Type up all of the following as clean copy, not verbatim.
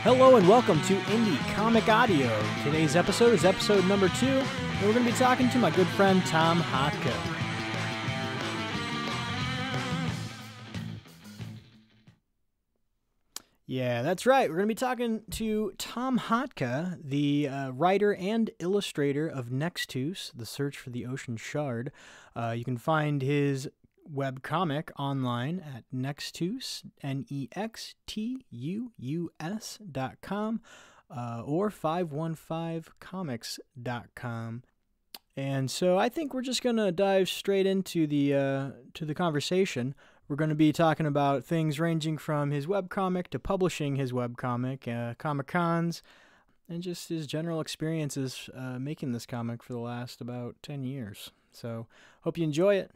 Hello and welcome to Indie Comic Audio. Today's episode is episode number 2, and we're going to be talking to my good friend Thom Hotka. Yeah, that's right. We're going to be talking to Thom Hotka, the writer and illustrator of Nextuus, The Search for the Ocean Shard. You can find his webcomic online at Nextuus, Nextuus.com, or 515comics.com. And so I think we're just going to dive straight into the conversation. We're going to be talking about things ranging from his webcomic to publishing his webcomic, comicons, and just his general experiences making this comic for the last about 10 years. So hope you enjoy it.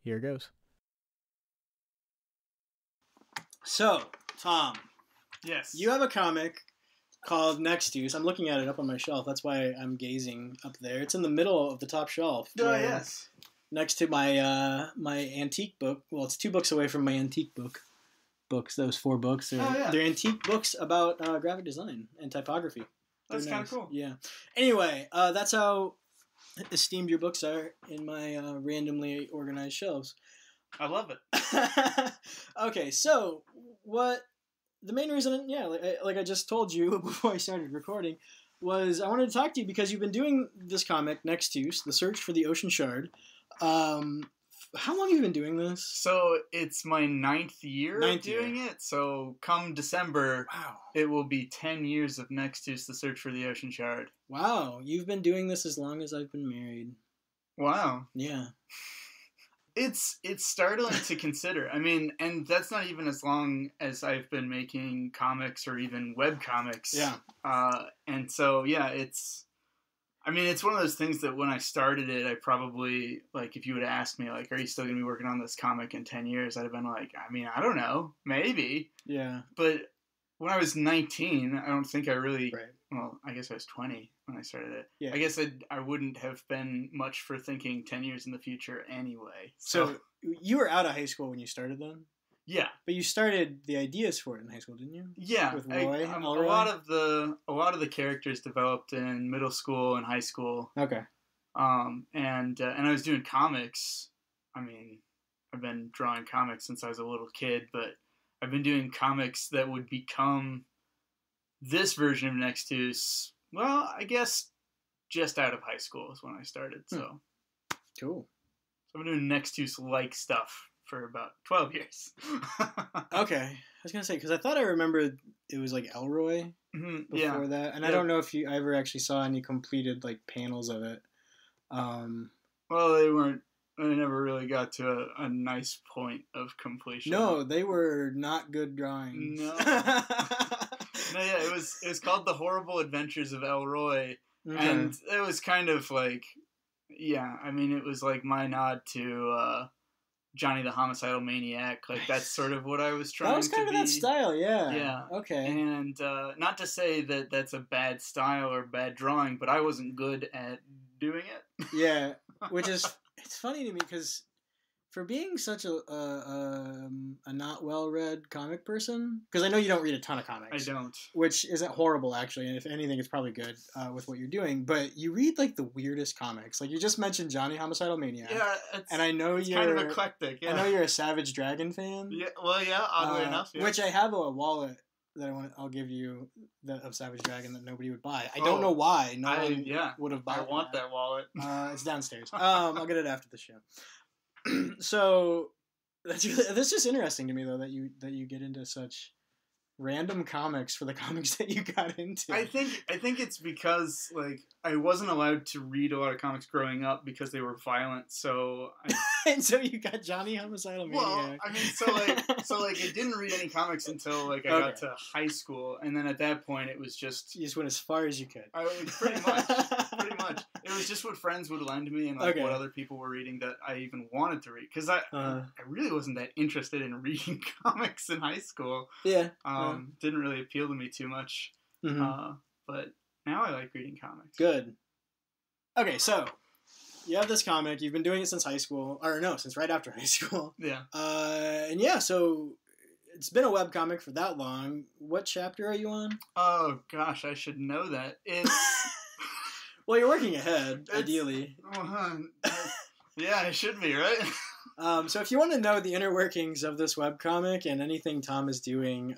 Here goes. So, Thom. Yes. You have a comic called Nextuus. I'm looking at it up on my shelf. That's why I'm gazing up there. It's in the middle of the top shelf. Oh, yes. Next to my my antique book. Well, it's 2 books away from my antique books. Those 4 books. They're antique books about graphic design and typography. That's kind of cool. Yeah. Anyway, that's how esteemed your books are in my randomly organized shelves. I love it. Okay, so the main reason, like I just told you before I started recording, was I wanted to talk to you because you've been doing this comic, Nextuus, The Search for the Ocean Shard. How long have you been doing this? So it's my 9th year doing it. So come December, wow, it will be 10 years of Nextuus, The Search for the Ocean Shard. Wow, you've been doing this as long as I've been married. Wow. Yeah. It's startling to consider. I mean, and that's not even as long as I've been making comics or even web comics. Yeah. And so, yeah, it's one of those things that when I started it, I probably, like, if you would have asked me, like, are you still going to be working on this comic in 10 years? I'd have been like, I mean, I don't know. Maybe. Yeah. But when I was 19, I don't think I really, right. Well, I guess I was 20 when I started it. Yeah. I guess I wouldn't have been much for thinking 10 years in the future anyway. So you were out of high school when you started then? Yeah. But you started the ideas for it in high school, didn't you? Yeah. With Roy? A lot of the characters developed in middle school and high school. Okay. And I was doing comics. I mean, I've been drawing comics since I was a little kid, but I've been doing comics that would become this version of Nextuus. Well, I guess just out of high school is when I started. So cool. So I've been doing Nextuus-like stuff for about 12 years. Okay. I was going to say, because I thought I remembered it was like Elroy before that. And I don't know if I ever actually saw any completed like panels of it. Well, they never really got to a nice point of completion. No, they were not good drawings. No. No, yeah, it was called The Horrible Adventures of Elroy. Okay. And it was kind of like, yeah, I mean, it was like my nod to Johnny the Homicidal Maniac. Like, that's sort of what I was trying to be. That was kind of that style, yeah. Yeah. Okay. And not to say that that's a bad style or bad drawing, but I wasn't good at doing it. Yeah, which is, it's funny to me because for being such a not well-read comic person, because I know you don't read a ton of comics. I don't. Which isn't horrible, actually, and if anything, it's probably good with what you're doing, but you read, like, the weirdest comics. Like, you just mentioned Johnny Homicidal Maniac. Yeah, and I know you're kind of eclectic, yeah. I know you're a Savage Dragon fan. Yeah, well, yeah, oddly enough, yeah. Which I have a wallet that I'll give you of Savage Dragon that nobody would buy. I don't know why. No one would have bought it. I want that wallet. It's downstairs. I'll get it after the show. So that's just interesting to me though that you get into such random comics for the comics that you got into. I think it's because like I wasn't allowed to read a lot of comics growing up because they were violent. So and so you got Johnny Homicidal Maniac. Well, I mean, so I didn't read any comics until like I got to high school, and then at that point it was just you just went as far as you could. Pretty much. It was just what friends would lend me and like what other people were reading that I even wanted to read because I really wasn't that interested in reading comics in high school. Yeah. Didn't really appeal to me too much. Mm-hmm. But now I like reading comics. Good. Okay, so you have this comic. You've been doing it since high school, or no, since right after high school. Yeah. And yeah, so it's been a webcomic for that long. What chapter are you on? Oh gosh, I should know that. It's well, you're working ahead, ideally. Yeah, I should be, right? So if you want to know the inner workings of this webcomic and anything Thom is doing,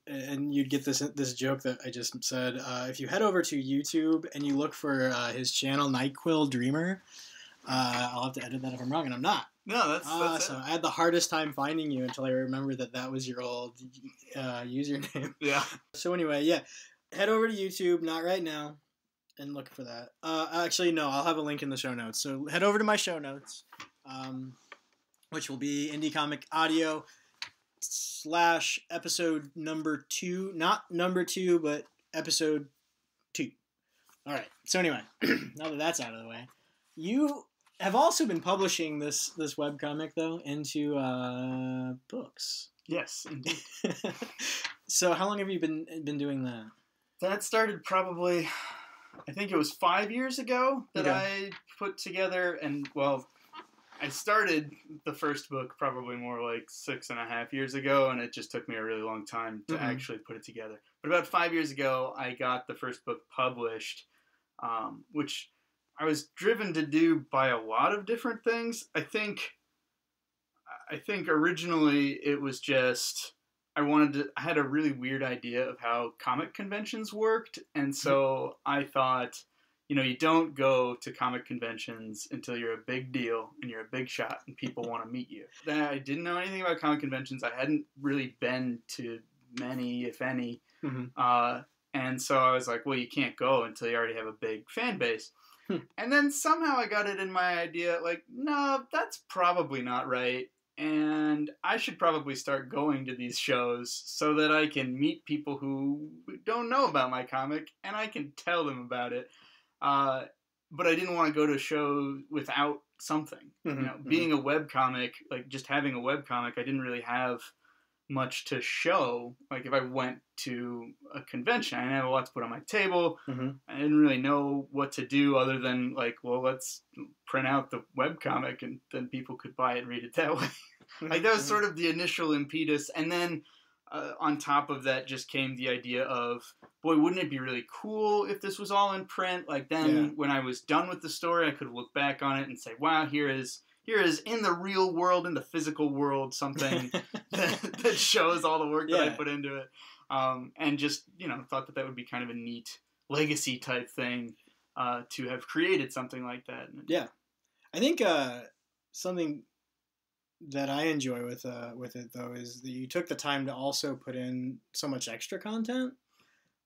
and you'd get this joke that I just said, if you head over to YouTube and you look for his channel, Nightquill Dreamer, I'll have to edit that if I'm wrong, and I'm not. No, that's so I had the hardest time finding you until I remembered that was your old username. Yeah. So anyway, yeah, head over to YouTube, not right now, and look for that. Actually, no, I'll have a link in the show notes. So head over to my show notes, which will be Indie Comic Audio / episode number 2, not number 2, but episode 2. All right. So anyway, now that that's out of the way, you have also been publishing this webcomic, though, into books. Yes, indeed. So how long have you been doing that? That started probably, I think it was 5 years ago that I put together, and, well, I started the first book probably more like 6.5 years ago, and it just took me a really long time to actually put it together. But about 5 years ago, I got the first book published, which I was driven to do by a lot of different things. I think originally it was just I had a really weird idea of how comic conventions worked, and so I thought, you don't go to comic conventions until you're a big deal and you're a big shot and people want to meet you. I didn't know anything about comic conventions. I hadn't really been to many, if any, and so I was like, well, you can't go until you already have a big fan base. And then somehow I got it in my idea, like, no, that's probably not right. And I should probably start going to these shows so that I can meet people who don't know about my comic and I can tell them about it. But I didn't want to go to a show without something. Being a webcomic, like just having a webcomic, I didn't really have much to show. Like if I went to a convention, I didn't have a lot to put on my table. I didn't really know what to do other than like, well, let's print out the webcomic and then people could buy it and read it that way. Like that was sort of the initial impetus. And then on top of that just came the idea of, boy, wouldn't it be really cool if this was all in print? Like then when I was done with the story, I could look back on it and say, wow, here is in the real world, in the physical world, something that shows all the work that I put into it. And just, thought that would be kind of a neat legacy type thing to have created something like that. Yeah. I think something that I enjoy with it, though, is that you took the time to also put in so much extra content.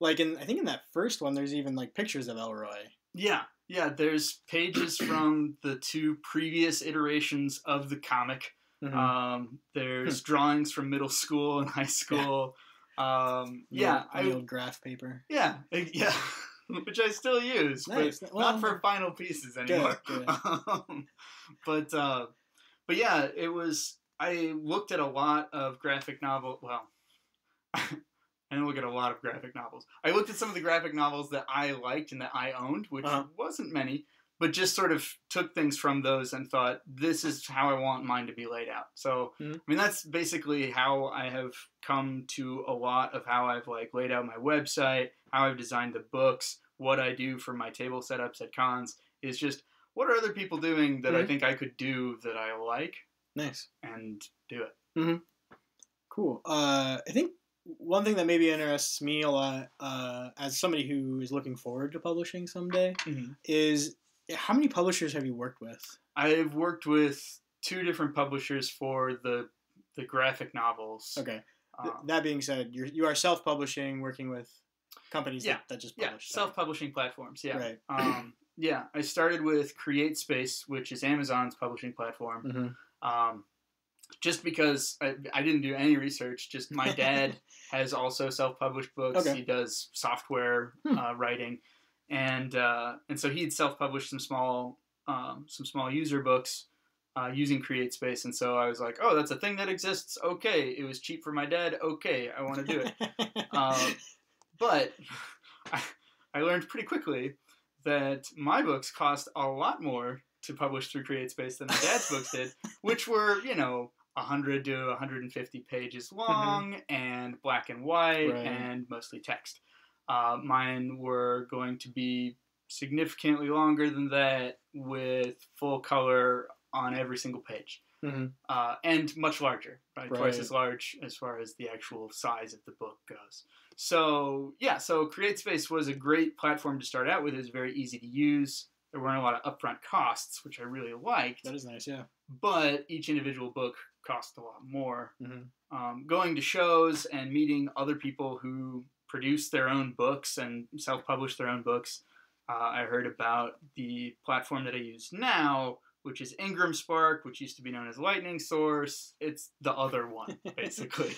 Like, I think in that first one, there's even, like, pictures of Elroy. Yeah, there's pages from the 2 previous iterations of the comic. There's drawings from middle school and high school. The old graph paper. Yeah, which I still use, nice. But not for final pieces anymore. Good. But yeah, it was. I looked at a lot of graphic novel. Well, I didn't look at a lot of graphic novels. I looked at some of the graphic novels that I liked and that I owned, which wasn't many, but just sort of took things from those and thought, this is how I want mine to be laid out. So, I mean, that's basically how I have come to a lot of how I've like laid out my website, how I've designed the books, what I do for my table setups at cons is just, what are other people doing that I think I could do that I like? Nice. And do it. Cool. I think one thing that maybe interests me a lot as somebody who is looking forward to publishing someday is how many publishers have you worked with? I've worked with 2 different publishers for the graphic novels. Okay. That being said, you are self-publishing, working with companies that just publish. Yeah, self-publishing platforms, yeah. Right. Yeah, I started with CreateSpace, which is Amazon's publishing platform. Just because I didn't do any research, just my dad has also self-published books. Okay. He does software writing, and so he'd self-published some small user books using CreateSpace, and so I was like, oh, that's a thing that exists. Okay, it was cheap for my dad. Okay, I want to do it. But I learned pretty quickly that my books cost a lot more to publish through CreateSpace than my dad's books did, which were, 100 to 150 pages long and black and white and mostly text. Mine were going to be significantly longer than that with full color on every single page. And much larger, twice as large as far as the actual size of the book goes. So, yeah, so CreateSpace was a great platform to start out with. It was very easy to use. There weren't a lot of upfront costs, which I really liked. That is nice, yeah. But each individual book cost a lot more. Going to shows and meeting other people who produce their own books and self-publish their own books. I heard about the platform that I use now, which is Ingram Spark, which used to be known as Lightning Source. It's the other one, basically.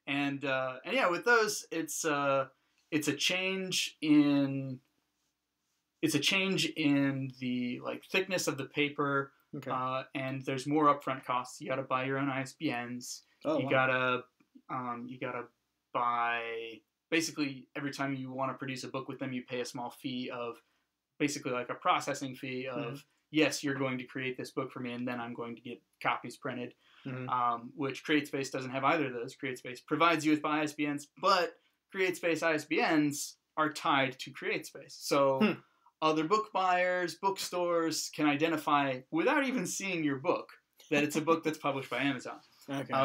And yeah, with those, it's a change in the thickness of the paper. And there's more upfront costs. You got to buy your own ISBNs. You gotta buy, basically every time you want to produce a book with them, you pay a small fee of basically like a processing fee of, yes, you're going to create this book for me, and then I'm going to get copies printed, which CreateSpace doesn't have either of those. CreateSpace provides you with ISBNs, but CreateSpace ISBNs are tied to CreateSpace. So other book buyers, bookstores can identify, without even seeing your book, that it's a book that's published by Amazon.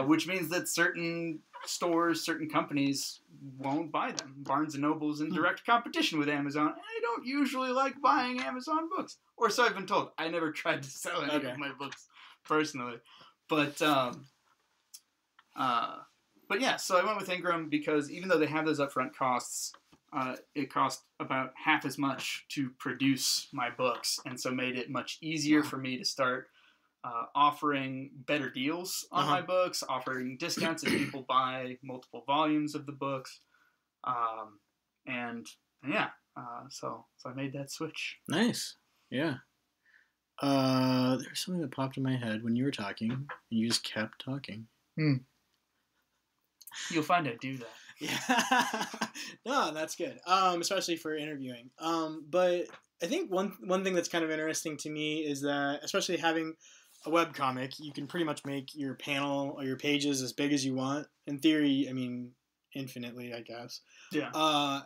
Which means that certain stores, certain companies won't buy them. Barnes & Noble's in direct competition with Amazon. I don't usually like buying Amazon books. Or so I've been told. I never tried to sell any of my books personally. But yeah, so I went with Ingram because even though they have those upfront costs, it cost about half as much to produce my books, and so made it much easier for me to start offering better deals on my books, offering discounts if people buy multiple volumes of the books, and yeah, so I made that switch. Nice, yeah. There's something that popped in my head when you were talking, and you just kept talking. You'll find I do that. Yeah. No, that's good. Especially for interviewing. But I think one thing that's kind of interesting to me is that, especially having a webcomic, you can pretty much make your panel or your pages as big as you want. In theory, I mean, infinitely, I guess. Yeah.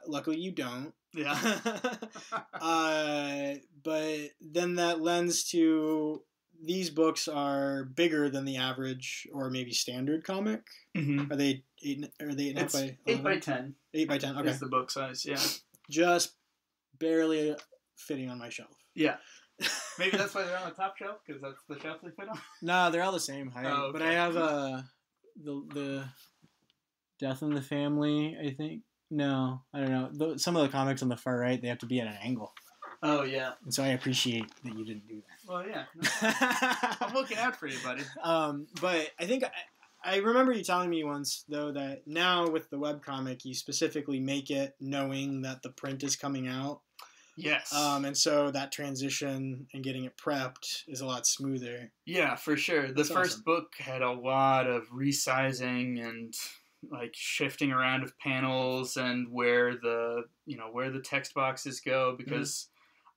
Luckily, you don't. Yeah. But then that lends to these books are bigger than the average or maybe standard comic. Are they 8.5 by 8 by 10? 8 by 10. Okay. Is the book size? Yeah. Just barely fitting on my shelf. Yeah. Maybe that's why they're on the top shelf, because that's the shelf they fit on. No, they're all the same height. Oh, okay. But I have the Death in the Family, I think. No, I don't know. Some of the comics on the far right, they have to be at an angle. Oh, yeah. And so I appreciate that you didn't do that. Well, yeah. No, I'm looking out for you, buddy. But I think I remember you telling me once, though, that now with the webcomic, you specifically make it knowing that the print is coming out. Yes. And so that transition and getting it prepped is a lot smoother. Yeah, for sure. The first book had a lot of resizing and like shifting around of panels and where the text boxes go, because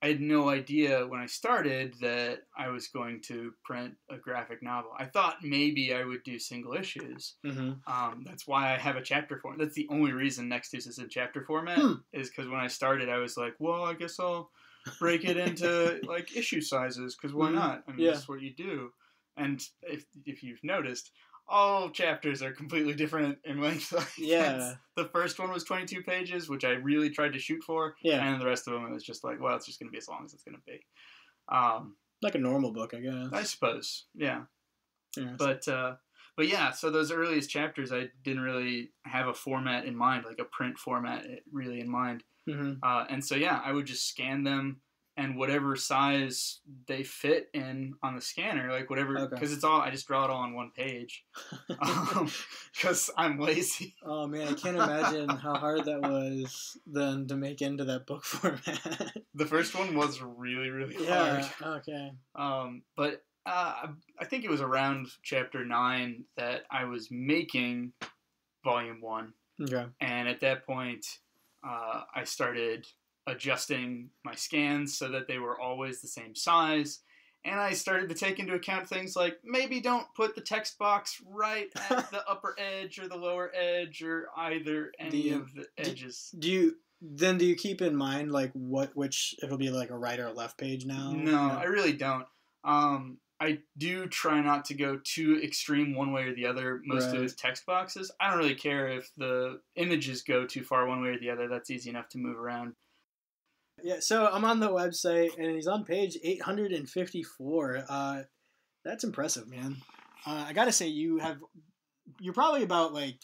I had no idea when I started that I was going to print a graphic novel. I thought maybe I would do single issues. That's why I have a chapter format. That's the only reason Nextuus is in chapter format, is because when I started, I was like, well, I guess I'll break it into like issue sizes, because why not? I mean, that's what you do. And if you've noticed, all chapters are completely different in length. The first one was 22 pages, which I really tried to shoot for. Yeah. And the rest of them was just like, well, it's just going to be as long as it's going to be. Like a normal book, I guess. I suppose. Yeah. But yeah, so those earliest chapters, I didn't really have a format in mind, like a print format really in mind. And so, yeah, I would just scan them, and whatever size they fit in on the scanner, like whatever, because it's all, I just draw it all on one page, because I'm lazy. Oh man, I can't imagine how hard that was then to make into that book format. The first one was really, really hard. Okay. But I think it was around chapter 9 that I was making volume 1. Okay. And at that point, I started adjusting my scans so that they were always the same size, And I started to take into account things like maybe don't put the text box right at the upper edge or the lower edge or either any of the edges. Do you keep in mind like which it'll be like a right or a left page now? No, I really don't. I do try not to go too extreme one way or the other. Most of his text boxes, I don't really care if the images go too far one way or the other. That's easy enough to move around. Yeah, so I'm on the website, and he's on page 854. That's impressive, man. I gotta say, you're probably about like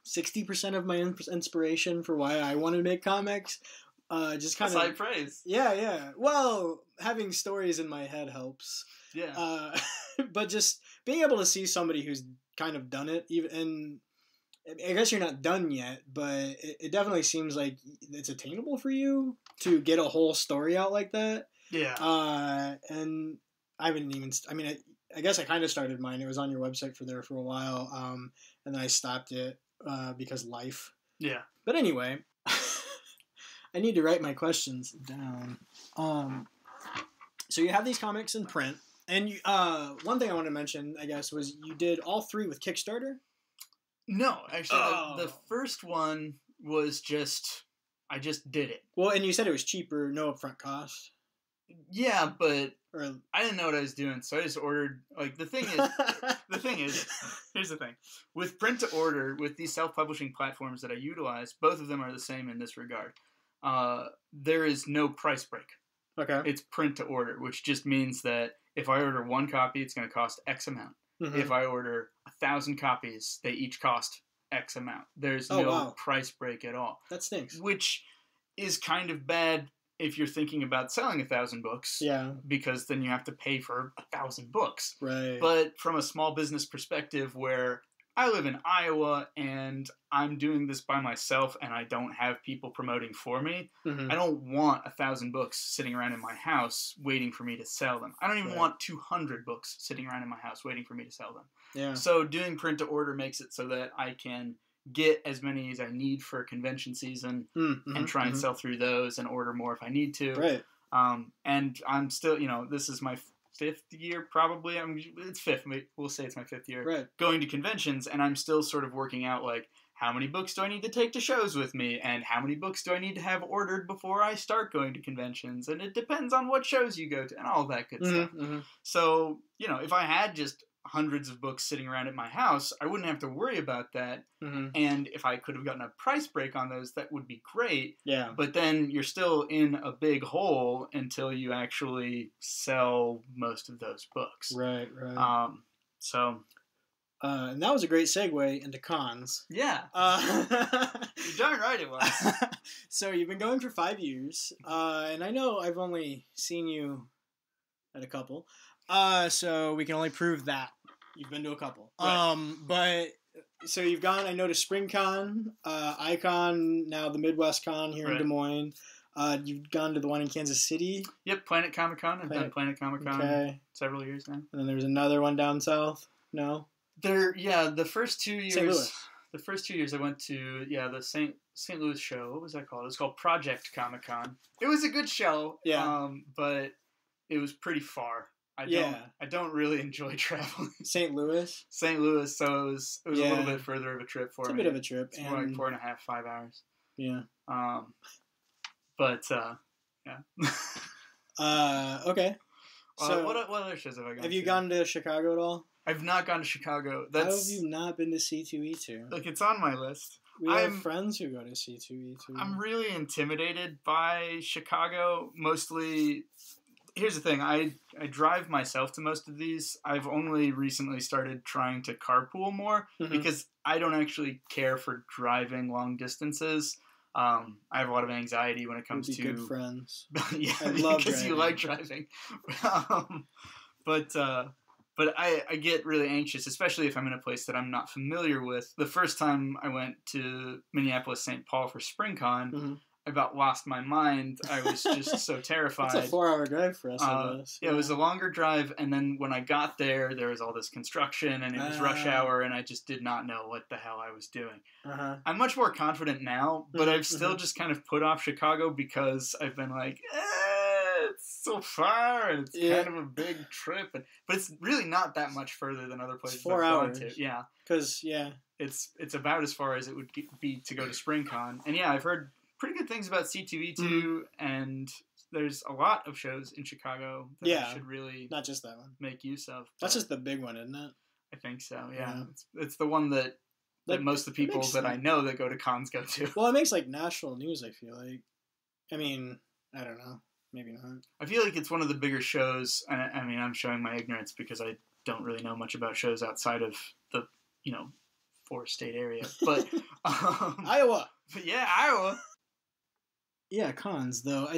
60% of my inspiration for why I want to make comics. Just kind of high praise. Yeah. Well, having stories in my head helps. Yeah. But just being able to see somebody who's kind of done it, and I guess you're not done yet, but it definitely seems like it's attainable for you to get a whole story out like that. Yeah. And I haven't even. I mean, I guess I kind of started mine. It was on your website for a while, and then I stopped it because life. Yeah. But anyway, I need to write my questions down. So you have these comics in print, and one thing I want to mention, I guess, was you did all 3 with Kickstarter. No, actually, the first one was I just did it. Well, and you said it was cheaper, no upfront cost. Yeah, but I didn't know what I was doing, so I just ordered. Like the thing is, here's the thing: with print to order, with these self-publishing platforms that I utilize, both of them are the same in this regard. There is no price break. Okay. It's print to order, which just means that if I order 1 copy, it's going to cost X amount. Mm-hmm. If I order 1,000 copies, they each cost X amount. There's no price break at all. That stinks. Which is kind of bad if you're thinking about selling 1,000 books. Yeah. Because then you have to pay for 1,000 books. Right. But from a small business perspective where I live in Iowa and I'm doing this by myself and I don't have people promoting for me, I don't want 1,000 books sitting around in my house waiting for me to sell them. I don't even want 200 books sitting around in my house waiting for me to sell them. Yeah. So doing print to order makes it so that I can get as many as I need for convention season and try and sell through those and order more if I need to. Right. And I'm still, this is my 5th year probably. It's 5th. We'll say it's my 5th year going to conventions, and I'm still sort of working out like how many books do I need to take to shows with me, and how many books do I need to have ordered before I start going to conventions, and it depends on what shows you go to and all that good stuff. So if I had just hundreds of books sitting around at my house, I wouldn't have to worry about that. And if I could have gotten a price break on those, that would be great. Yeah. But then you're still in a big hole until you actually sell most of those books. Right. And that was a great segue into cons. Yeah. You're darn right it was. So you've been going for 5 years, and I know I've only seen you at a couple. So we can only prove that you've been to a couple. Right. But so you've gone, I know, to SpringCon, Icon, now the Midwest Con here in Des Moines. You've gone to the one in Kansas City. Yep, Planet Comic Con. I've done Planet Comic Con several years now. And then there's another one down south. No. The first 2 years. St. Louis. The first 2 years I went to the St. Louis show. What was that called? It was called Project Comic Con. It was a good show. Yeah. But it was pretty far. I don't really enjoy traveling. St. Louis, so it was a little bit further of a trip for me. It's a bit of a trip. It's more like 4.5, 5 hours. Yeah. Okay. Okay. So what other shows have I gone to? Have you gone to Chicago at all? I've not gone to Chicago. How have you not been to C2E2? Like, it's on my list. We have friends who go to C2E2. I'm really intimidated by Chicago, mostly. Here's the thing, I drive myself to most of these. I've only recently started trying to carpool more because I don't actually care for driving long distances. I have a lot of anxiety when it comes to good friends. Yeah, I love because you like driving. But I get really anxious, especially if I'm in a place that I'm not familiar with. The first time I went to Minneapolis, St. Paul for SpringCon, I about lost my mind. I was just so terrified. It's a 4-hour drive for us, I guess. Yeah, it was a longer drive, and then when I got there was all this construction, and it was rush hour, and I just did not know what the hell I was doing. I'm much more confident now, but I've still just kind of put off Chicago because I've been like, it's so far, and it's kind of a big trip, but it's really not that much further than other places. It's 4 hours. Gone to. Yeah, because it's about as far as it would be to go to SpringCon, and yeah, I've heard pretty good things about CTV too, and there's a lot of shows in Chicago that I should really not just that one make use of. That's just the big one, isn't it? I think so. Yeah. It's the one that most of the people that I know that go to cons go to. Well, it makes like national news. I feel like. I mean, I don't know. Maybe not. I feel like it's one of the bigger shows. I mean, I'm showing my ignorance because I don't really know much about shows outside of the 4-state area, but Iowa. But yeah, Iowa. Yeah, cons though.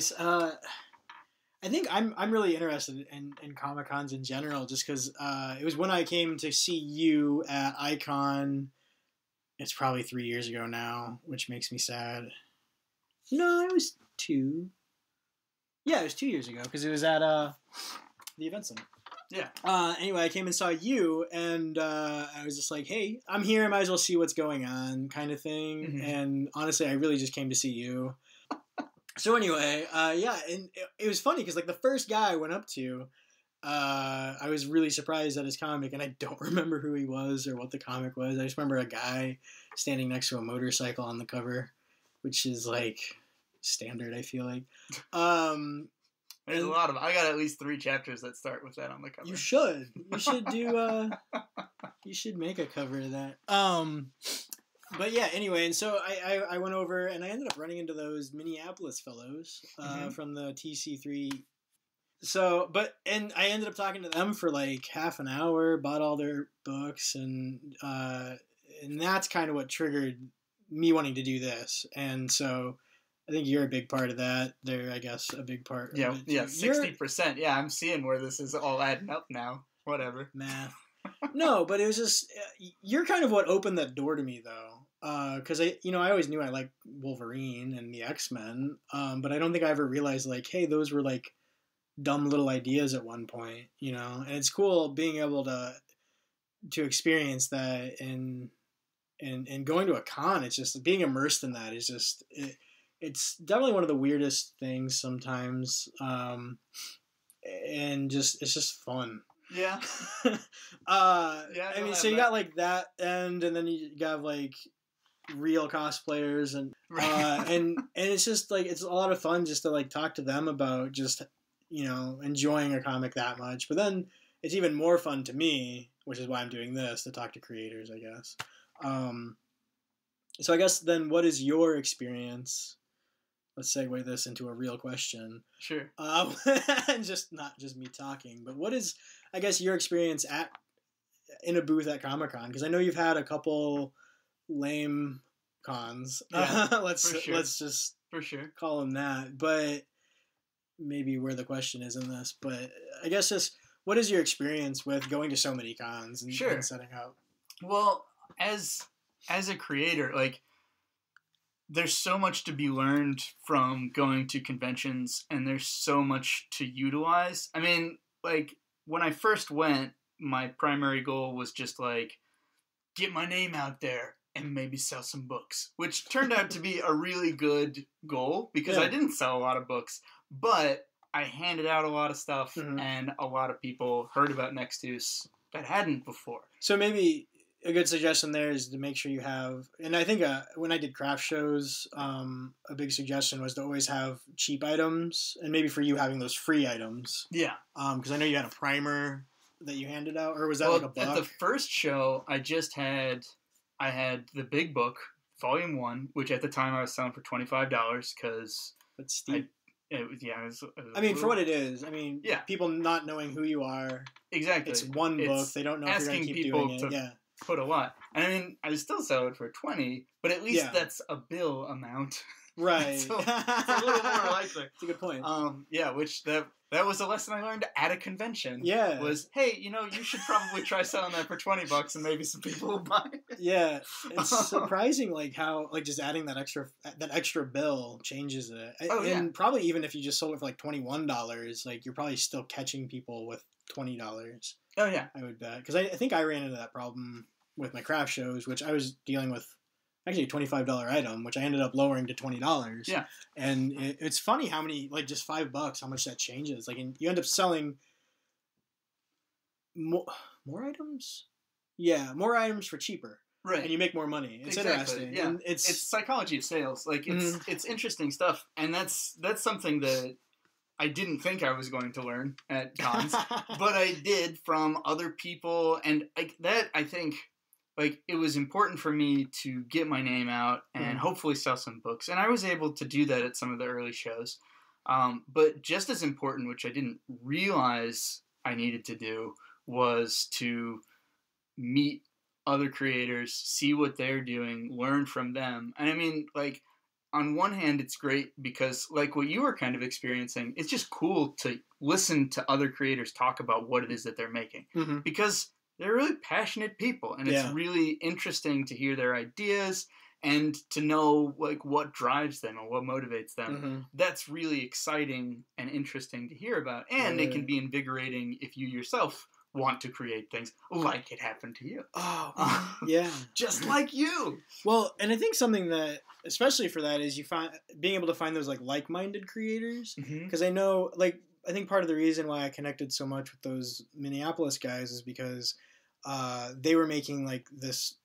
I think I'm really interested in comicons in general, just because it was when I came to see you at Icon. It's probably 3 years ago now, which makes me sad. No, it was 2. Yeah, it was 2 years ago because it was at the event center. Yeah. Anyway, I came and saw you, and I was just like, hey, I'm here. I might as well see what's going on, kind of thing. Mm-hmm. And honestly, I really just came to see you. So anyway, and it was funny because like the first guy I went up to, I was really surprised at his comic, and I don't remember who he was or what the comic was. I just remember a guy standing next to a motorcycle on the cover, which is like standard, I feel like. There's a lot of. I got at least 3 chapters that start with that on the cover. You should. You should do. You should make a cover of that. But yeah, anyway, and so I went over and I ended up running into those Minneapolis fellows from the TC3. So, and I ended up talking to them for like half an hour, bought all their books, and that's kind of what triggered me wanting to do this. And so I think you're a big part of that. They're, I guess, a big part. Yeah, 60%. Yeah, I'm seeing where this is all adding up now. Whatever. Math. No, but it was just you're kind of what opened that door to me, though, because I always knew I liked Wolverine and the X-Men, but I don't think I ever realized like, hey, those were like dumb little ideas at one point, and it's cool being able to experience that and going to a con. It's just being immersed in that is just it's definitely one of the weirdest things sometimes, and just it's just fun. Yeah. I mean, so you got like that end, and then you got like real cosplayers, and and it's just like it's a lot of fun just to like talk to them about just enjoying a comic that much. But then it's even more fun to me, which is why I'm doing this, to talk to creators, I guess. So I guess then, what is your experience? Let's segue this into a real question. Sure. And not just me talking, but what is, I guess, your experience in a booth at Comic-Con? Because I know you've had a couple lame cons. Yeah, let's just for sure call them that. But maybe where the question is in this. But I guess just what is your experience with going to so many cons and setting up? Well, as a creator, like, there's so much to be learned from going to conventions, and there's so much to utilize. I mean, like, when I first went, my primary goal was just, like, get my name out there and maybe sell some books, which turned out to be a really good goal because I didn't sell a lot of books, but I handed out a lot of stuff, and a lot of people heard about Nextuus that hadn't before. So maybe a good suggestion there is to make sure you have, and I think when I did craft shows, a big suggestion was to always have cheap items, and maybe for you having those free items. Yeah. Because I know you had a primer that you handed out, or was that like a book? At the first show, I had the big book, Volume 1, which at the time I was selling for $25 because that's steep. It was I mean, for what it is, I mean, people not knowing who you are. Exactly. It's one book. They don't know if you're going to keep doing it. Put a lot. And I mean, I still sell it for $20, but at least that's a bill amount. Right. So it's a little more likely. That's a good point. Which that was a lesson I learned at a convention. Yeah. Was, hey, you should probably try selling that for $20 and maybe some people will buy it. Yeah. It's surprising like how like just adding that extra bill changes it. And probably even if you just sold it for like $21, like you're probably still catching people with $20. Oh yeah. I would bet. Because I think I ran into that problem with my craft shows, which I was dealing with actually a $25 item, which I ended up lowering to $20. Yeah. And it's funny how many, like just $5, how much that changes. Like, and you end up selling more items. Yeah, more items for cheaper. Right. And you make more money. It's interesting. Yeah. And it's psychology of sales. Like, it's interesting stuff. And that's something that I didn't think I was going to learn at cons, but I did from other people. And I think, like, it was important for me to get my name out and hopefully sell some books. And I was able to do that at some of the early shows. But just as important, which I didn't realize I needed to do, was to meet other creators, see what they're doing, learn from them. And I mean, like, on one hand, it's great because, like what you were kind of experiencing, it's just cool to listen to other creators talk about what it is that they're making. Because they're really passionate people, and it's really interesting to hear their ideas and to know, like, what drives them and what motivates them. That's really exciting and interesting to hear about. And it can be invigorating if you yourself want to create things like it happened to you. Oh, yeah. Just like you. Well, and I think something that, especially for that, is being able to find those like-minded creators. Because I know, like, I think part of the reason why I connected so much with those Minneapolis guys is because they were making, like, this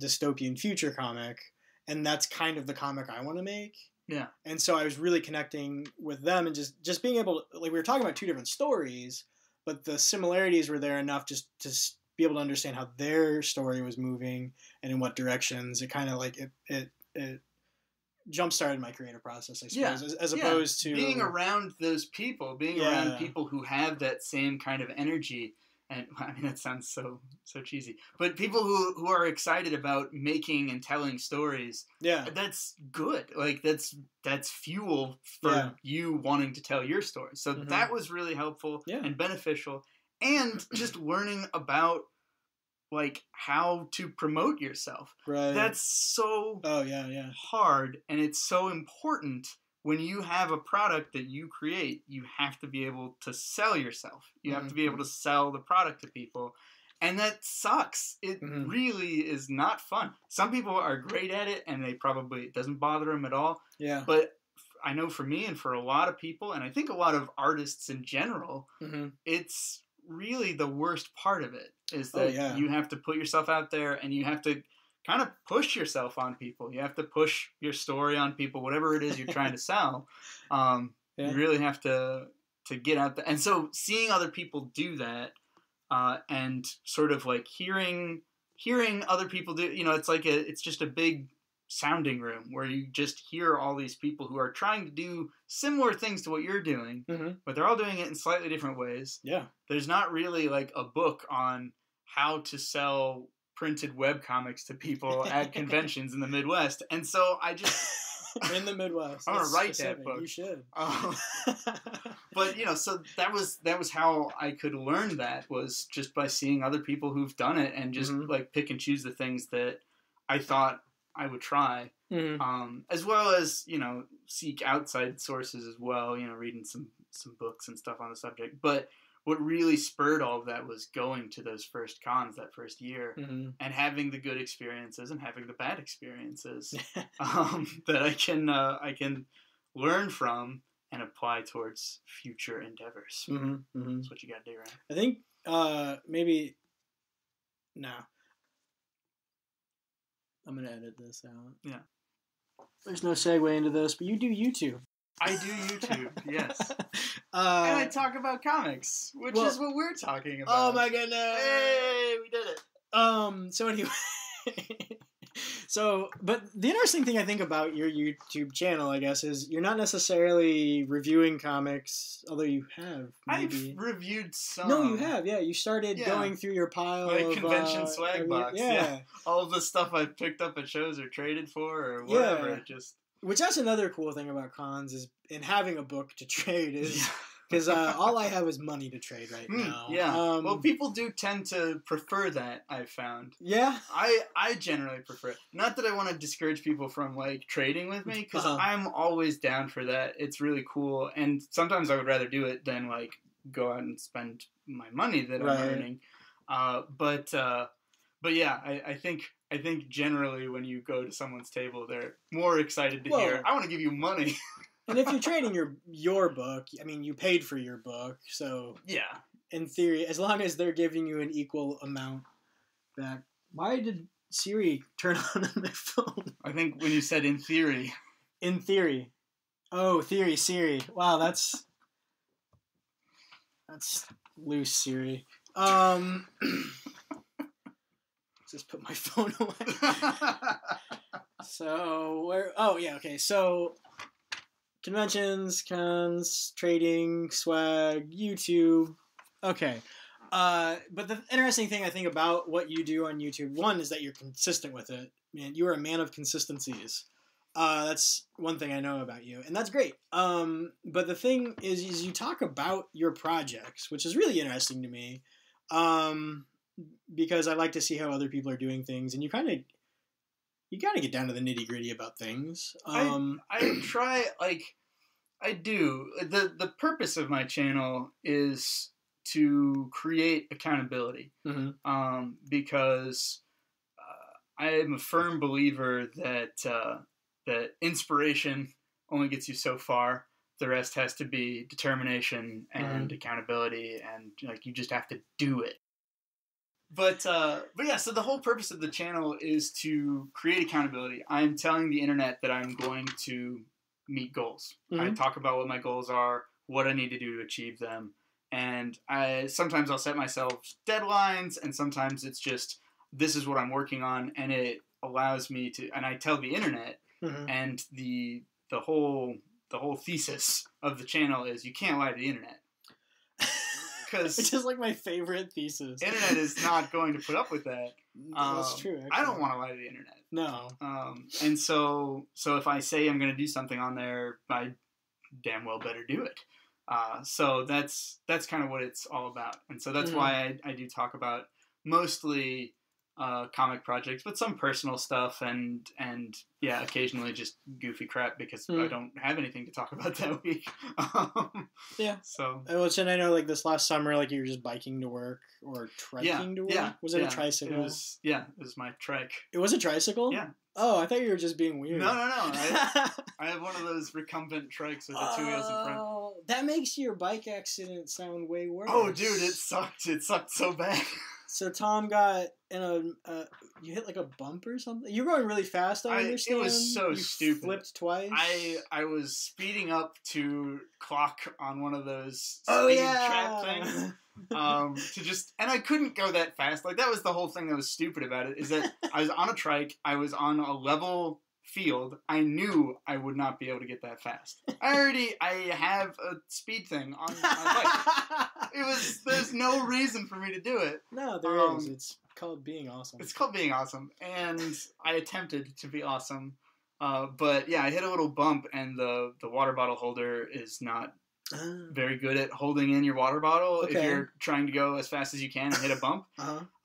dystopian future comic, and that's kind of the comic I want to make. Yeah. And so I was really connecting with them, and just being able to, like, we were talking about two different stories, but the similarities were there enough just to be able to understand how their story was moving and in what directions. It kind of, like, it jump-started my creative process, I suppose, as opposed to being around those people, around people who have that same kind of energy. And I mean, that sounds so cheesy, but people who are excited about making and telling stories, that's good. Like, that's fuel for you wanting to tell your story. So that was really helpful and beneficial, and just learning about, like, how to promote yourself. Right. That's so hard, and it's so important. When you have a product that you create, you have to be able to sell yourself. You have to be able to sell the product to people. And that sucks. It really is not fun. Some people are great at it, and it doesn't bother them at all. Yeah. But I know for me and for a lot of people, and I think a lot of artists in general, it's really the worst part of it, is that you have to put yourself out there, and you have to kind of push yourself on people. You have to push your story on people, whatever it is you're trying to sell. You really have to get out there. And so seeing other people do that, and sort of, like, hearing other people do, it's just a big sounding room where you just hear all these people who are trying to do similar things to what you're doing, but they're all doing it in slightly different ways. Yeah. There's not really, like, a book on how to sell printed webcomics to people at conventions in the Midwest. And so I just... in the Midwest. I want to write that book. You should. But, so that was how I could learn that, was just by seeing other people who've done it, and just, like, pick and choose the things that I thought I would try. As well as, seek outside sources as well, reading some books and stuff on the subject. But what really spurred all of that was going to those first cons that first year, and having the good experiences and having the bad experiences that I can learn from and apply towards future endeavors. That's what you got to do, right? I think maybe no. I'm gonna edit this out. Yeah. There's no segue into this, but you do YouTube. I do YouTube, yes. And I talk about comics, which is what we're talking about. Oh my goodness! Hey, we did it. So anyway, but the interesting thing I think about your YouTube channel, I guess, is you're not necessarily reviewing comics, although you have. Maybe. I've reviewed some. No, you have. Yeah, you started going through your pile of convention swag box. Yeah, all of the stuff I've picked up at shows or traded for or whatever. Which that's another cool thing about cons is, in having a book to trade is, because all I have is money to trade right now. Yeah. Well, people do tend to prefer that, I've found. Yeah. I generally prefer it. Not that I want to discourage people from, like, trading with me, because I'm always down for that. It's really cool. And sometimes I would rather do it than, like, go out and spend my money that I'm earning. But yeah, I think generally when you go to someone's table, they're more excited to hear, I want to give you money. And if you're trading your book, I mean, you paid for your book, so yeah. In theory, as long as they're giving you an equal amount back. Why did Siri turn on my phone? I think when you said in theory. In theory. Oh, theory, Siri. Wow, that's loose, Siri. Just put my phone away. So, where... Oh, yeah, okay. So, conventions, cons, trading, swag, YouTube. Okay. But the interesting thing I think about what you do on YouTube, one, is that you're consistent with it. Man, you are a man of consistencies. That's one thing I know about you, and that's great. But the thing is you talk about your projects, which is really interesting to me, because I like to see how other people are doing things, and you kind of get down to the nitty gritty about things. I try, like, I do. The purpose of my channel is to create accountability, because I am a firm believer that that inspiration only gets you so far. The rest has to be determination and accountability, and like you just have to do it. But yeah, so the whole purpose of the channel is to create accountability. I'm telling the internet that I'm going to meet goals. I talk about what my goals are, what I need to do to achieve them, and sometimes I'll set myself deadlines, and sometimes it's just this is what I'm working on, and it allows me to. And I tell the internet, and the whole thesis of the channel is you can't lie to the internet. Because it's just like my favorite thesis. Internet is not going to put up with that. That's true. Actually. I don't want to lie to the internet. No. And so if I say I'm going to do something on there, I damn well better do it. So that's kind of what it's all about. And so that's why I do talk about mostly comic projects, but some personal stuff and yeah, occasionally just goofy crap because I don't have anything to talk about that week. Yeah. So. And I know like this last summer, like you were just biking to work or trekking to work. Yeah. Was it a tricycle? It was my trek. It was a tricycle? Yeah. Oh, I thought you were just being weird. No. I have one of those recumbent trikes with the two wheels in front. Oh, that makes your bike accident sound way worse. Oh, dude, it sucked. It sucked so bad. So Tom got in you hit like a bump or something? You were going really fast, I understand. It was so stupid. Flipped twice? I was speeding up to clock on one of those speed trap things. And I couldn't go that fast. Like, that was the whole thing that was stupid about it, is that I was on a trike, I was on a level field, I knew I would not be able to get that fast. I have a speed thing on my bike. There's no reason for me to do it. No, there is. It's called being awesome. It's called being awesome, and I attempted to be awesome. But yeah, I hit a little bump, and the water bottle holder is not very good at holding in your water bottle if you're trying to go as fast as you can and hit a bump.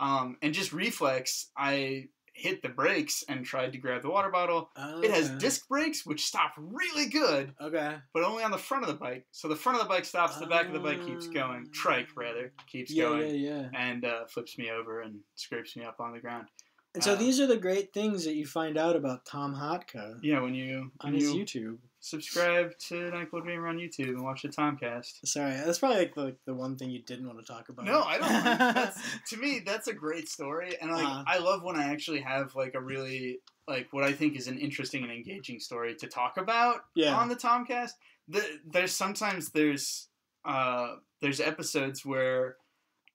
And just reflex, I hit the brakes and tried to grab the water bottle. It has disc brakes, which stop really good. Okay. But only on the front of the bike. So the front of the bike stops, the back of the bike keeps going. Trike, rather, keeps going. Yeah. And flips me over and scrapes me up on the ground. And so these are the great things that you find out about Thom Hotka. Yeah, when you his YouTube. Subscribe to Nightclub Gamer on YouTube and watch the Tomcast. Sorry, that's probably like the one thing you didn't want to talk about. No, I don't. To me, that's a great story, and I love when I actually have like a really what I think is an interesting and engaging story to talk about on the Tomcast. There's episodes where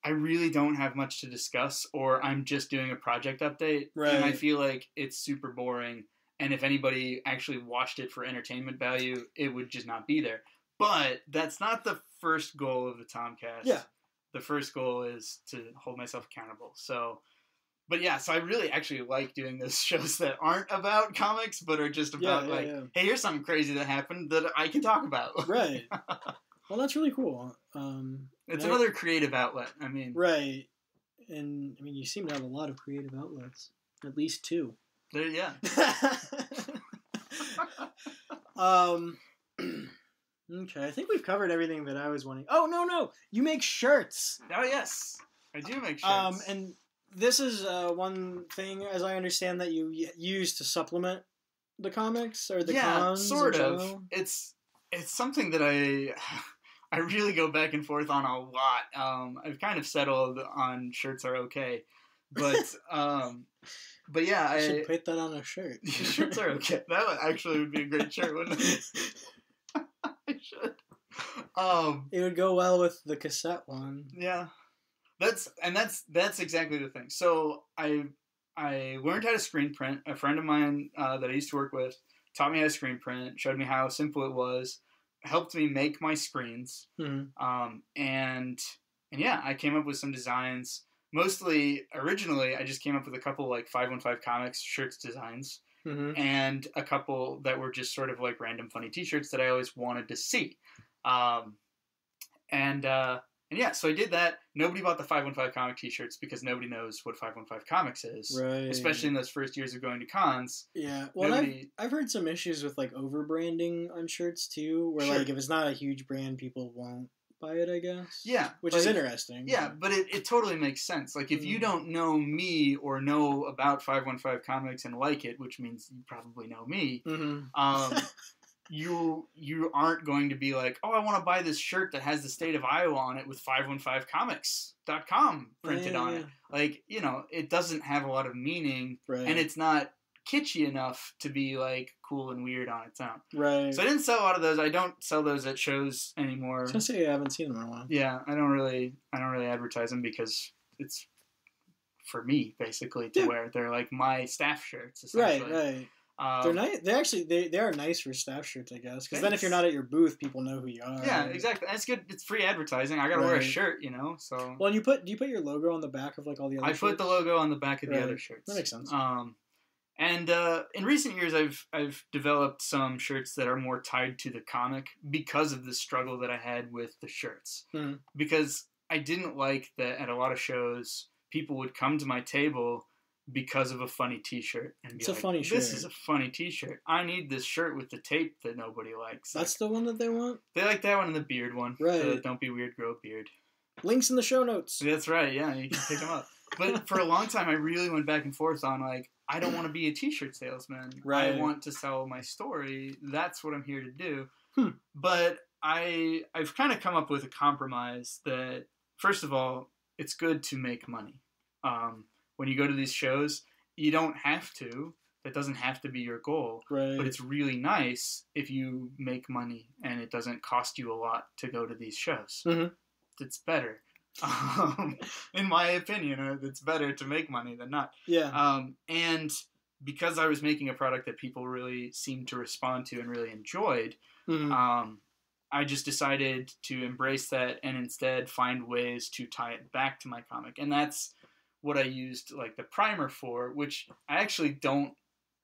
I really don't have much to discuss, or I'm just doing a project update, and I feel like it's super boring. And if anybody actually watched it for entertainment value, it would just not be there. But that's not the first goal of the Tomcast. Yeah. The first goal is to hold myself accountable. So I really actually like doing those shows that aren't about comics, but are just about hey, here's something crazy that happened that I can talk about. Right. Well, that's really cool. It's another creative outlet. I mean. Right. And I mean, you seem to have a lot of creative outlets. At least two. Yeah. Okay, I think we've covered everything that I was wanting. Oh, no, you make shirts. Oh, yes. I do make shirts. And this is one thing, as I understand, that you use to supplement the comics or the cons. Sort of. It's something that I really go back and forth on a lot. I've kind of settled on shirts are okay, but yeah, I should put that on a shirt. Shirts are okay. That actually would be a great shirt, wouldn't it? I should. It would go well with the cassette one. Yeah, that's exactly the thing. So I learned how to screen print. A friend of mine that I used to work with taught me how to screen print. Showed me how simple it was. Helped me make my screens. Mm-hmm. And yeah, I came up with some designs. Mostly, originally, I just came up with a couple like 515 Comics shirts designs. Mm-hmm. And a couple that were just sort of like random funny t-shirts that I always wanted to see. And yeah, so I did that. Nobody bought the 515 comic t-shirts because nobody knows what 515 Comics is. Right. Especially in those first years of going to cons. Yeah. Well, I've heard some issues with like over-branding on shirts too, where like if it's not a huge brand, people won't buy it, I guess. Yeah. Which is interesting. Yeah, but it totally makes sense. Like, if you don't know me or know about 515 Comics and like it, which means you probably know me, you aren't going to be like, oh, I want to buy this shirt that has the state of Iowa on it with 515comics.com printed on it. Like, you know, it doesn't have a lot of meaning, and it's not kitschy enough to be like cool and weird on its own. Right. So I didn't sell a lot of those. I don't sell those at shows anymore. I was gonna say I haven't seen them in a while. Yeah, I don't really advertise them because it's for me basically to wear. They're like my staff shirts essentially. Right. They're nice. They are nice for staff shirts, I guess. Because then if you're not at your booth, people know who you are. Yeah, exactly. And it's good. It's free advertising. I gotta wear a shirt, you know. So. Well, and do you put your logo on the back of like all the other? I put the logo on the back of the other shirts. That makes sense. And in recent years, I've developed some shirts that are more tied to the comic because of the struggle that I had with the shirts. Mm-hmm. Because I didn't like that at a lot of shows, people would come to my table because of a funny T-shirt and be like, funny shirt. This is a funny T-shirt. I need this shirt with the tape that nobody likes. That's the one that they want? They like that one and the beard one. Right. The Don't Be Weird, Grow a Beard. Links in the show notes. That's right, yeah, you can pick them up. But for a long time, I really went back and forth on, like, I don't want to be a T-shirt salesman. Right. I want to sell my story. That's what I'm here to do. But I've kind of come up with a compromise that, first of all, it's good to make money. When you go to these shows, you don't have to. That doesn't have to be your goal. Right. But it's really nice if you make money and it doesn't cost you a lot to go to these shows. Mm-hmm. It's better. In my opinion, it's better to make money than not. Yeah. And because I was making a product that people really seemed to respond to and really enjoyed, I just decided to embrace that and instead find ways to tie it back to my comic. And that's what I used like the primer for, which I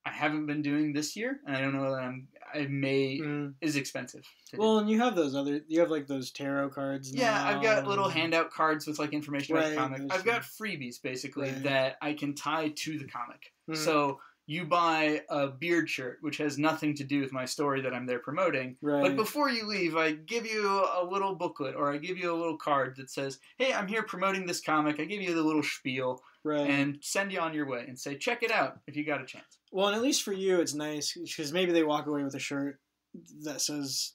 haven't been doing this year, and I don't know that is expensive. Well, and you have like those tarot cards now. Yeah, I've got little handout cards with like information about the comic. I've got freebies basically that I can tie to the comic. So you buy a beard shirt, which has nothing to do with my story that I'm there promoting. Right. But before you leave, I give you a little booklet or I give you a little card that says, hey, I'm here promoting this comic. I give you the little spiel and send you on your way and say, check it out if you got a chance. Well, and at least for you, it's nice because maybe they walk away with a shirt that says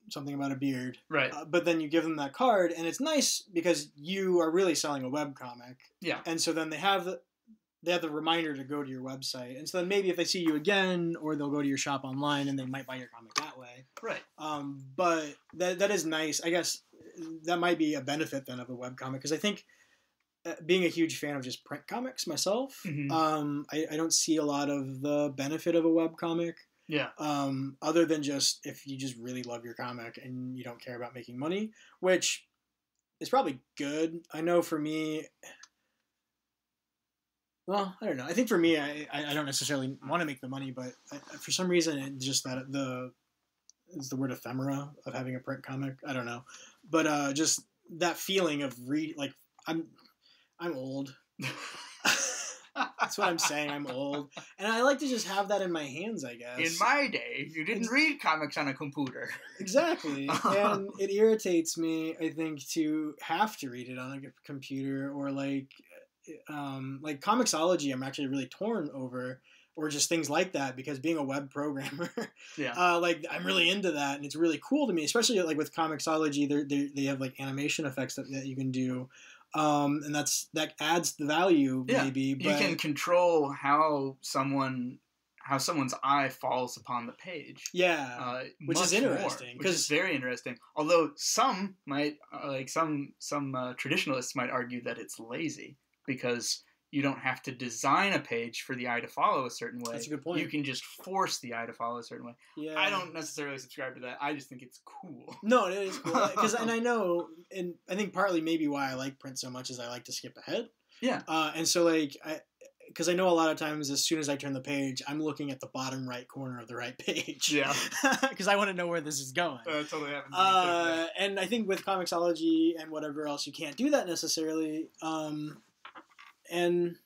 something about a beard. Right. But then you give them that card, and it's nice because you are really selling a webcomic. Yeah. And so then they have the reminder to go to your website. And so then maybe if they see you again, or they'll go to your shop online and they might buy your comic that way. Right. But that is nice. I guess that might be a benefit then of a webcomic, because I think being a huge fan of just print comics myself, I don't see a lot of the benefit of a webcomic. Yeah. Other than just if you just really love your comic and you don't care about making money, which is probably good. I know for me... Well, I don't know. I think for me, I don't necessarily want to make the money, but for some reason, it's just that is the word ephemera of having a print comic. I don't know, but just that feeling of like I'm old. That's what I'm saying. I'm old, and I like to just have that in my hands, I guess. In my day, you didn't read comics on a computer. Exactly, and it irritates me, I think, to have to read it on a computer or like. like Comixology, I'm actually really torn over, or just things like that, because being a web programmer, like I'm really into that, and it's really cool to me, especially like with Comixology, they have like animation effects that you can do, and that adds the value maybe. But you can control how someone's eye falls upon the page. Yeah, which is interesting. Which is very interesting. Although some might, some traditionalists might argue that it's lazy, because you don't have to design a page for the eye to follow a certain way. That's a good point. You can just force the eye to follow a certain way. Yeah. I don't necessarily subscribe to that. I just think it's cool. No, it is cool. And I know, and I think partly maybe why I like print so much is I like to skip ahead. Yeah. And so like, because I know a lot of times as soon as I turn the page, I'm looking at the bottom right corner of the right page. Yeah. Because I want to know where this is going. That totally happens to me too. And I think with Comixology and whatever else, you can't do that necessarily. And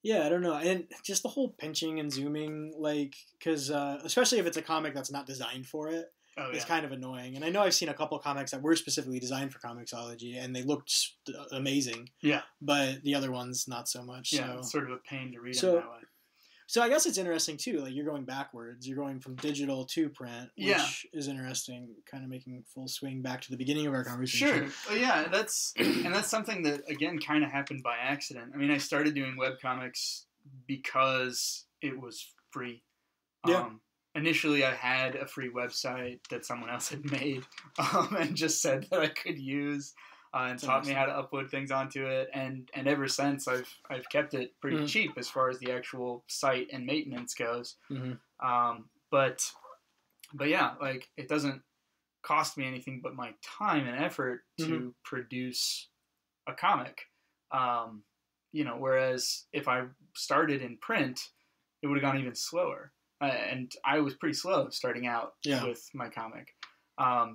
yeah, I don't know. And just the whole pinching and zooming, like, because especially if it's a comic that's not designed for it, it's kind of annoying. And I know I've seen a couple comics that were specifically designed for Comixology, and they looked amazing. Yeah. But the other ones, not so much. Yeah, so. It's sort of a pain to read them that way. So I guess it's interesting, too. Like, you're going backwards. You're going from digital to print, which is interesting, kind of making full swing back to the beginning of our conversation. Sure. Well, yeah, that's something that, again, kind of happened by accident. I mean, I started doing webcomics because it was free. Yeah. Initially, I had a free website that someone else had made and just said that I could use. And taught me how to upload things onto it, and ever since I've kept it pretty cheap as far as the actual site and maintenance goes. Mm-hmm. But yeah, like, it doesn't cost me anything but my time and effort to produce a comic. Whereas if I started in print, it would have gone even slower. And I was pretty slow starting out with my comic.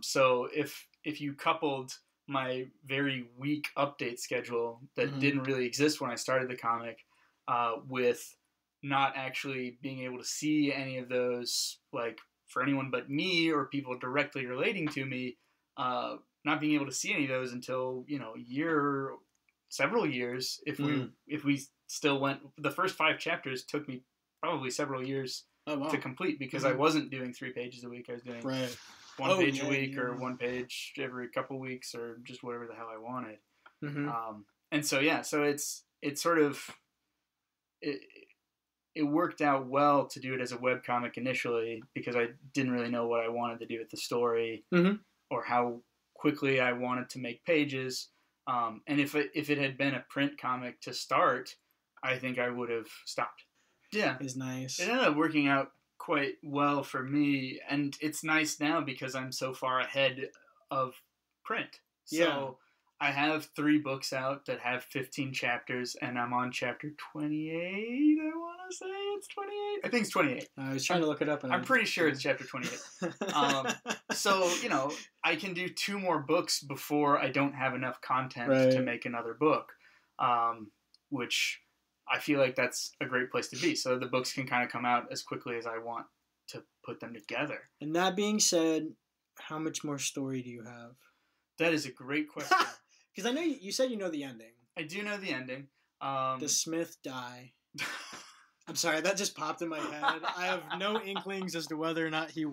So if you coupled my very weak update schedule that didn't really exist when I started the comic, with not actually being able to see any of those, like, for anyone but me or people directly relating to me, not being able to see any of those until, several years. If we still went, the first 5 chapters took me probably several years to complete, because I wasn't doing 3 pages a week. I was doing one page a week, or 1 page every couple weeks, or just whatever the hell I wanted. And so it's sort of, it worked out well to do it as a webcomic initially, because I didn't really know what I wanted to do with the story, or how quickly I wanted to make pages. And if it had been a print comic to start, I think I would have stopped. Yeah. Is nice. It ended up working out quite well for me, and it's nice now because I'm so far ahead of print. So I have 3 books out that have 15 chapters, and I'm on chapter 28, I want to say. It's 28? I think it's 28. I was trying to look it up. And I'm pretty sure it's chapter 28. So, I can do 2 more books before I don't have enough content to make another book, which I feel like that's a great place to be. So the books can kind of come out as quickly as I want to put them together. And that being said, how much more story do you have? That is a great question. Because I know you said you know the ending. I do know the ending. Does Smith die? I'm sorry, that just popped in my head. I have no inklings as to whether or not he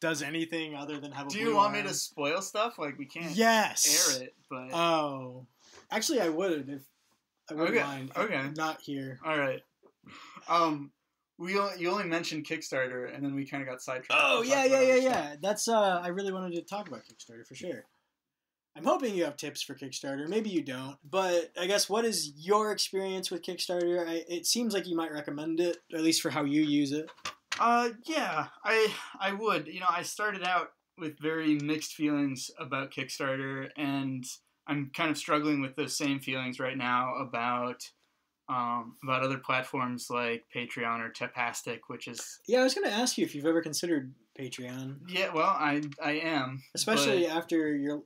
does anything other than have a Do you want me to spoil stuff? Like, we can't air it, but... Oh. Actually, I would if... I wouldn't mind. Okay. Not here. All right. You only mentioned Kickstarter, and then we kind of got sidetracked. Oh, yeah. That's, I really wanted to talk about Kickstarter, for sure. I'm hoping you have tips for Kickstarter. Maybe you don't. But I guess, what is your experience with Kickstarter? It seems like you might recommend it, at least for how you use it. Yeah, I would. I started out with very mixed feelings about Kickstarter, and I'm kind of struggling with those same feelings right now about other platforms like Patreon or Tapastic, which is... Yeah, I was going to ask you if you've ever considered Patreon. Yeah, well, I am. Especially after your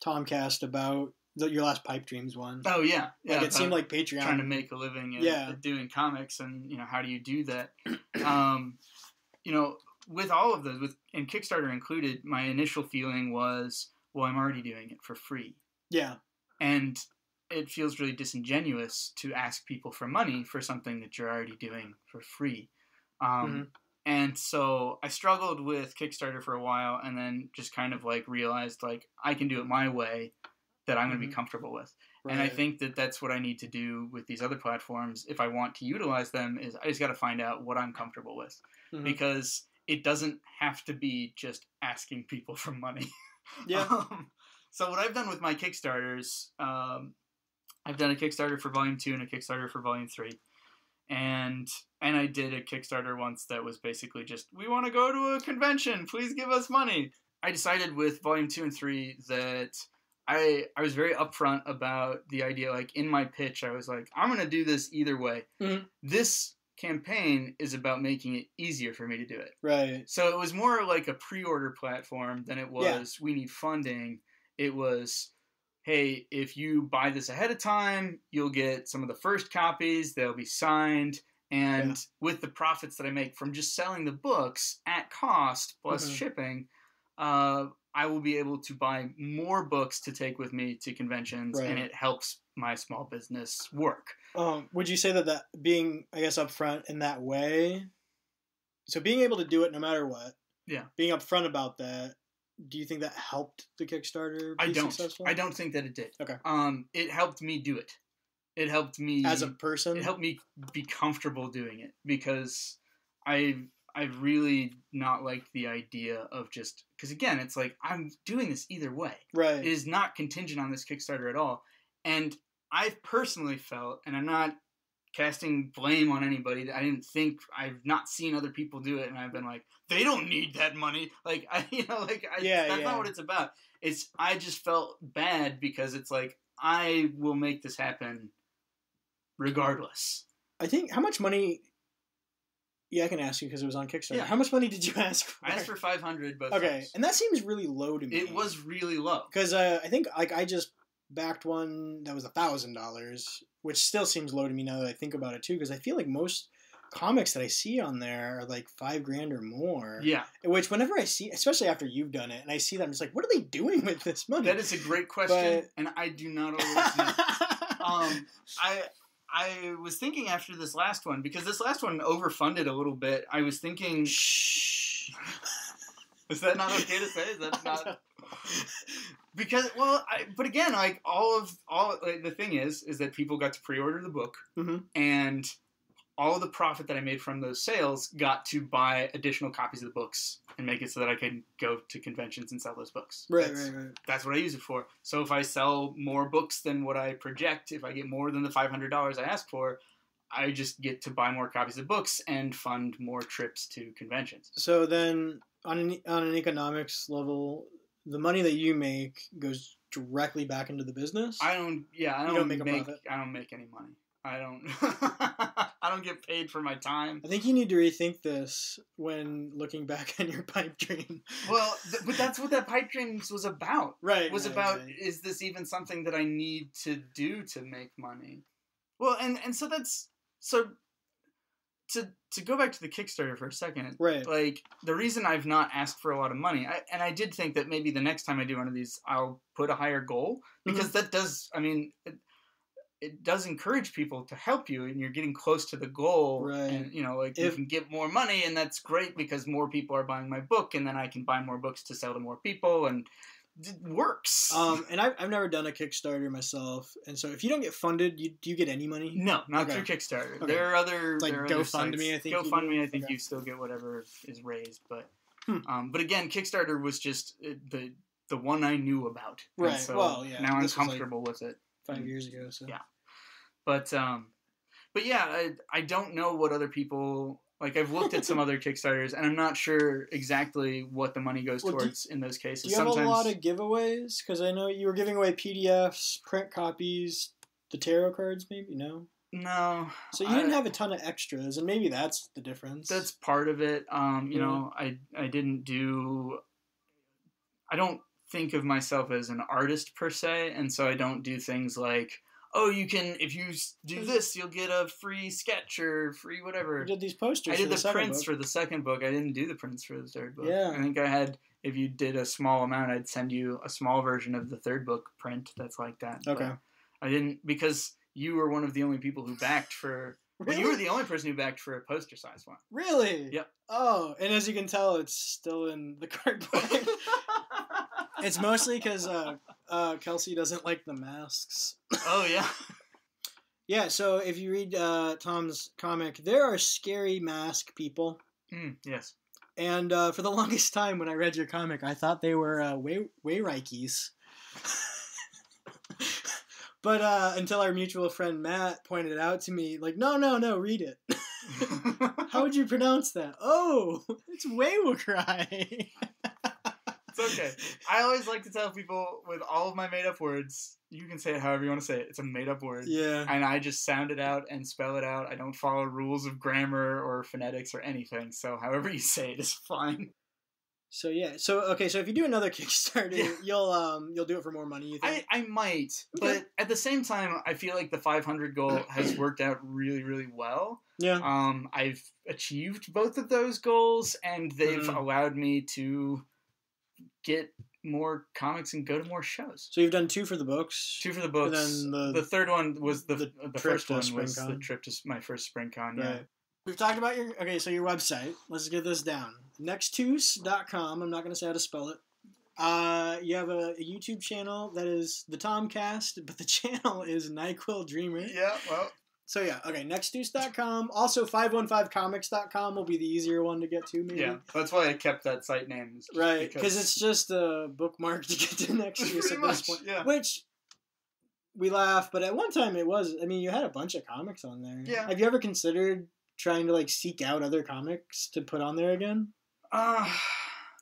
Tomcast about your last Pipe Dreams one. Oh, yeah. Like, it seemed like Patreon... Trying to make a living at doing comics, and, how do you do that? With all of those, and Kickstarter included, my initial feeling was... Well, I'm already doing it for free. Yeah. And it feels really disingenuous to ask people for money for something that you're already doing for free. And so I struggled with Kickstarter for a while, and then just kind of like realized like I can do it my way that I'm going to be comfortable with. Right. And I think that that's what I need to do with these other platforms if I want to utilize them, is I just got to find out what I'm comfortable with, because it doesn't have to be just asking people for money. Yeah. So what I've done with my Kickstarters, I've done a Kickstarter for Volume 2 and a Kickstarter for Volume 3. And I did a Kickstarter once that was basically just, we want to go to a convention, please give us money. I decided with Volume 2 and 3 that I was very upfront about the idea, like in my pitch, I was like, I'm going to do this either way. This campaign is about making it easier for me to do it. Right. So it was more like a pre-order platform than it was, we need funding. It was, hey, if you buy this ahead of time, you'll get some of the first copies, they'll be signed, and with the profits that I make from just selling the books at cost plus shipping, I will be able to buy more books to take with me to conventions, and it helps my small business work. Would you say that being, I guess, upfront in that way, so being able to do it no matter what, being upfront about that, do you think that helped the Kickstarter be successful? I don't think that it did. Okay. It helped me do it. It helped me as a person. It helped me be comfortable doing it, because I've really not liked the idea of just, because again, it's like I'm doing this either way. Right. It is not contingent on this Kickstarter at all, and I've personally felt, and I'm not casting blame on anybody, I've not seen other people do it, and I've been like, they don't need that money. Like, that's not what it's about. I just felt bad because it's like, I will make this happen regardless. I think, how much money, I can ask you because it was on Kickstarter. Yeah. How much money did you ask for? I asked for $500, but okay, and that seems really low to me. It was really low. Because I think, like, I just backed one that was $1,000, which still seems low to me now that I think about it too, because I feel like most comics that I see on there are like $5,000 or more. Yeah. Which whenever I see, especially after you've done it, and I see that, I'm just like, what are they doing with this money? That is a great question, and I do not always know. I was thinking after this last one, because this last one overfunded a little bit, I was thinking... Shh. Is that not okay to say? Is that not... Because, well, but again, like, the thing is that people got to pre-order the book, and all of the profit that I made from those sales got to buy additional copies of the books and make it so that I could go to conventions and sell those books. Right. That's what I use it for. So if I sell more books than what I project, if I get more than the $500 I ask for, I just get to buy more copies of books and fund more trips to conventions. So then, on an economics level, the money that you make goes directly back into the business? I don't make a profit? I don't make any money. I don't get paid for my time. I think you need to rethink this when looking back on your pipe dream. Well, but that's what that pipe dream was about. Right. Is this even something that I need to do to make money? Well, and so that's, so to go back to the Kickstarter for a second, right? Like, the reason I've not asked for a lot of money, I did think that maybe the next time I do one of these, I'll put a higher goal, because that does, I mean, it does encourage people to help you, and you're getting close to the goal, right? And, you know, like, you can get more money, and that's great because more people are buying my book, and then I can buy more books to sell to more people, and it works. And I've never done a Kickstarter myself, and so if you don't get funded, do you get any money? No, not through Kickstarter. Okay. There are other, like, GoFundMe. I think you still get whatever is raised, but but again, Kickstarter was just the one I knew about, right? So now I'm comfortable with it. 5 years ago, so yeah. But yeah, I don't know what other people, like, I've looked at some other Kickstarters, and I'm not sure exactly what the money goes towards in those cases. Do you have a lot of giveaways? Because I know you were giving away PDFs, print copies, the tarot cards, maybe? No? No. So you didn't have a ton of extras, and maybe that's the difference. That's part of it. You know, I don't think of myself as an artist per se, and so I don't do things like, oh, you can, if you do this, you'll get a free sketch or free whatever. You did these posters. I did the prints for the second book. I didn't do the prints for the third book. Yeah. I think I had, if you did a small amount, I'd send you a small version of the third book print that's like that. Okay. I didn't, because you were one of the only people who backed for. Really? Well, you were the only person who backed for a poster size one. Really? Yep. Oh, and as you can tell, it's still in the cardboard. It's mostly because Kelsey doesn't like the masks. Oh, yeah. Yeah, so if you read Thom's comic, there are scary mask people. Yes. And for the longest time when I read your comic, I thought they were Wayrikes. But until our mutual friend Matt pointed it out to me, like, no, read it. How would you pronounce that? Oh, it's Waywakrai. It's okay. I always like to tell people with all of my made-up words, you can say it however you want to say it. It's a made-up word. Yeah. And I just sound it out and spell it out. I don't follow rules of grammar or phonetics or anything. So however you say it is fine. So yeah. So okay. So if you do another Kickstarter, you'll do it for more money. You think? I might, okay. But at the same time, I feel like the 500 goal has worked out really, really well. Yeah. I've achieved both of those goals, and they've allowed me to get more comics and go to more shows. So you've done 2 for the books. 2 for the books. And then the third one was the first one was the trip to my first spring con. Yeah. Right. We've talked about your website. Let's get this down. Nextuus.com. I'm not going to say how to spell it. You have a YouTube channel that is the Tomcast, but the channel is NyQuil Dreamer. Yeah, well. So yeah, okay, Nextuus.com. Also 515comics.com will be the easier one to get to, maybe. Yeah, that's why I kept that site name. Right, because it's just a bookmark to get to Nextuus at this point. Yeah. Which, we laugh, but at one time it was, I mean, you had a bunch of comics on there. Yeah. Have you ever considered trying to, like, seek out other comics to put on there again? I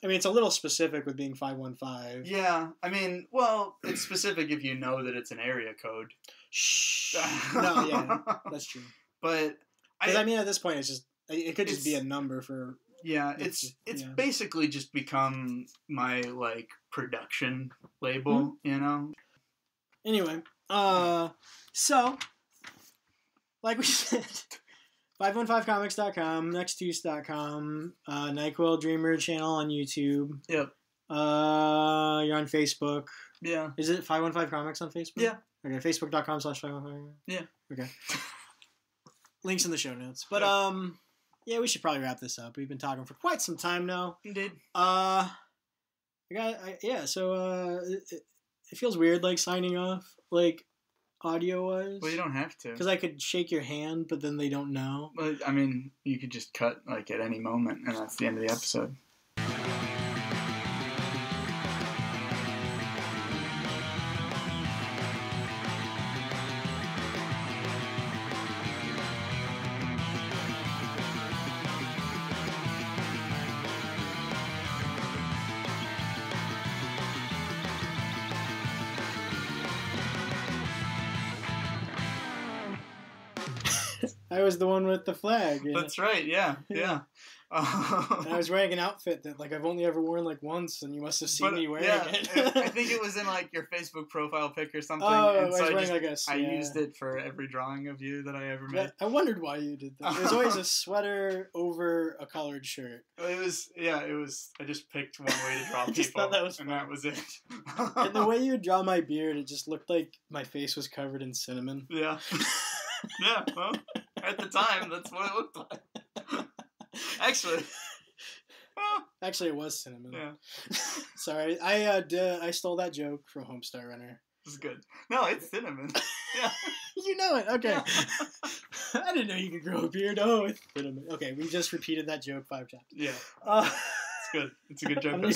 mean, it's a little specific with being 515. Yeah, I mean, well, it's specific if you know that it's an area code. Shh. No, yeah, that's true. But I mean, at this point, it could just be a number for. Yeah, it's basically just become my like production label, you know. Anyway, so like we said, 515comics.com, Nextuus.com, NyQuil Dreamer channel on YouTube. Yep. You're on Facebook. Yeah. Is it 515 Comics on Facebook? Yeah. Okay, Facebook.com/515. Yeah. Okay. Links in the show notes. But yeah, we should probably wrap this up. We've been talking for quite some time now. Indeed. So it feels weird like signing off like audio wise. Well, you don't have to. Because I could shake your hand, but then they don't know. Well, I mean, you could just cut like at any moment, and that's the end of the episode. I was the one with the flag. That's right, yeah. And I was wearing an outfit that like I've only ever worn like once, and you must have seen me wearing it. I think it was in like your Facebook profile pic or something. Oh, and so I was wearing I used it for every drawing of you that I ever made. Yeah, I wondered why you did that. It was always a sweater over a collared shirt. It was. I just picked one way to draw people, thought that was fun. And that was it. And the way you would draw my beard, it just looked like my face was covered in cinnamon. Yeah. Yeah, well, at the time, that's what it looked like. Actually, it was cinnamon. Yeah. Sorry, I stole that joke from Homestar Runner. This is good. No, it's cinnamon. Yeah. You know it. Okay. Yeah. I didn't know you could grow a beard. Oh, it's cinnamon. Okay, we just repeated that joke 5 times. Yeah. It's good. It's a good joke.